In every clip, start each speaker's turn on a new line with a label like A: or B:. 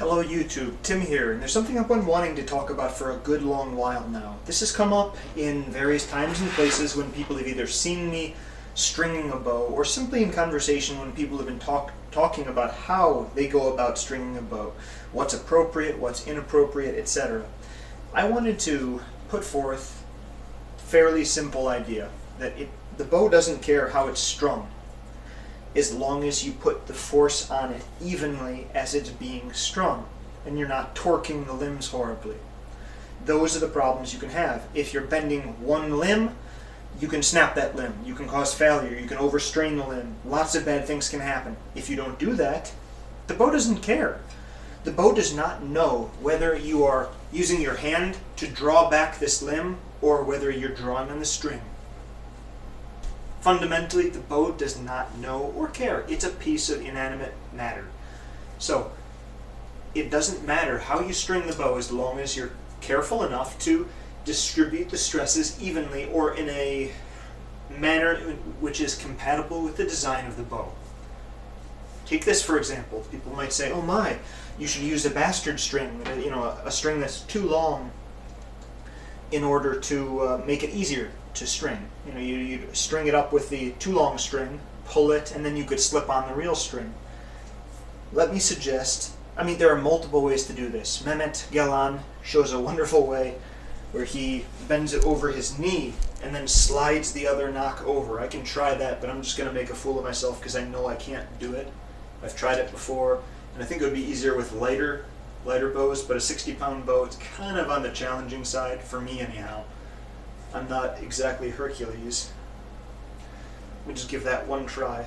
A: Hello YouTube, Tim here, and there's something I've been wanting to talk about for a good long while now. This has come up in various times and places when people have either seen me stringing a bow, or simply in conversation when people have been talking about how they go about stringing a bow, what's appropriate, what's inappropriate, etc. I wanted to put forth a fairly simple idea that the bow doesn't care how it's strung, as long as you put the force on it evenly as it's being strung, and you're not torquing the limbs horribly. Those are the problems you can have. If you're bending one limb, you can snap that limb, you can cause failure, you can overstrain the limb, lots of bad things can happen. If you don't do that, the bow doesn't care. The bow does not know whether you are using your hand to draw back this limb or whether you're drawing on the string. Fundamentally, the bow does not know or care. It's a piece of inanimate matter. So, it doesn't matter how you string the bow as long as you're careful enough to distribute the stresses evenly or in a manner which is compatible with the design of the bow. Take this for example. People might say, oh my, you should use a bastard string, a string that's too long in order to make it easier to string. You'd string it up with the too long string, pull it, and then you could slip on the real string. Let me suggest, there are multiple ways to do this. Mehmet Gelan shows a wonderful way where he bends it over his knee and then slides the other nock over. I can try that, but I'm just going to make a fool of myself because I know I can't do it. I've tried it before, and I think it would be easier with lighter bows, but a 60-pound bow, it's kind of on the challenging side, for me anyhow. I'm not exactly Hercules. Let me just give that one try.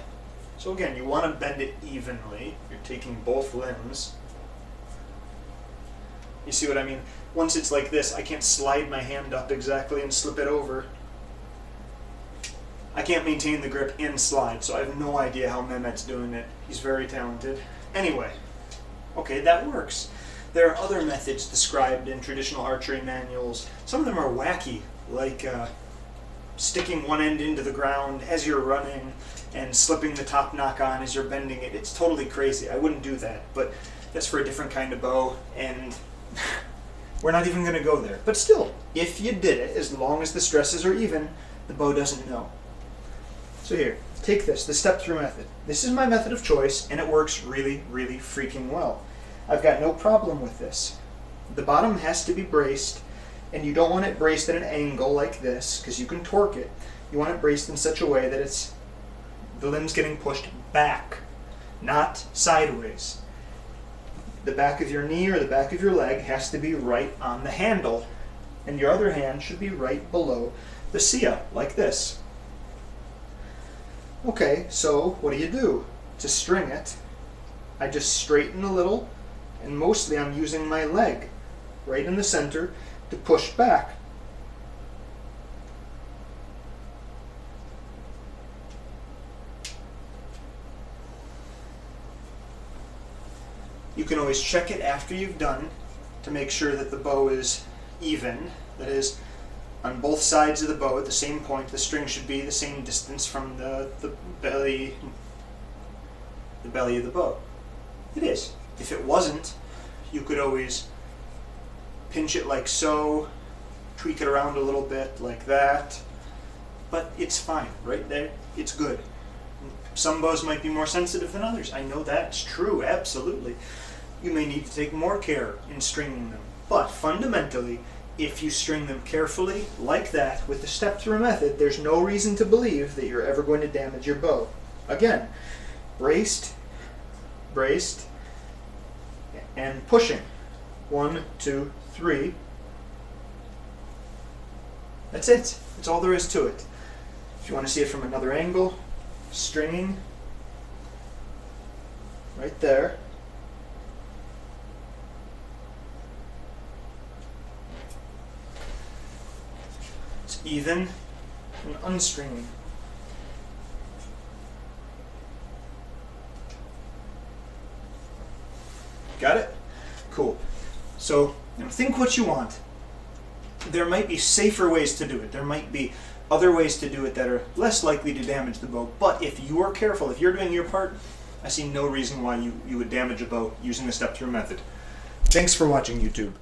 A: So again, you want to bend it evenly. You're taking both limbs. You see what I mean? Once it's like this, I can't slide my hand up exactly and slip it over. I can't maintain the grip and slide, so I have no idea how Mehmet's doing it. He's very talented. Anyway, okay, that works. There are other methods described in traditional archery manuals. Some of them are wacky, like sticking one end into the ground as you're running and slipping the top nock on as you're bending it. It's totally crazy. I wouldn't do that, but that's for a different kind of bow, and we're not even going to go there. But still, if you did it, as long as the stresses are even, the bow doesn't know. So here, take this, the step-through method. This is my method of choice, and it works really, really freaking well. I've got no problem with this. The bottom has to be braced, and you don't want it braced at an angle like this, because you can torque it. You want it braced in such a way that the limb's getting pushed back, not sideways. The back of your knee or the back of your leg has to be right on the handle, and your other hand should be right below the scia, like this. Okay, so what do? To string it, I just straighten a little, and mostly I'm using my leg right in the center to push back. You can always check it after you've done to make sure that the bow is even. That is, on both sides of the bow at the same point, the string should be the same distance from the belly of the bow. It is. If it wasn't, you could always pinch it like so, tweak it around a little bit like that, but it's fine right there. It's good. Some bows might be more sensitive than others. I know that's true, absolutely. You may need to take more care in stringing them, but fundamentally, if you string them carefully like that with the step-through method, there's no reason to believe that you're ever going to damage your bow. Again, braced, and pushing. 1, 2, 3. That's it. That's all there is to it. If you want to see it from another angle, stringing right there. It's even and unstringing. Got it? Cool. So, think what you want. There might be safer ways to do it. There might be other ways to do it that are less likely to damage the bow. But if you are careful, if you're doing your part, I see no reason why you would damage a bow using the step-through method. Thanks for watching, YouTube.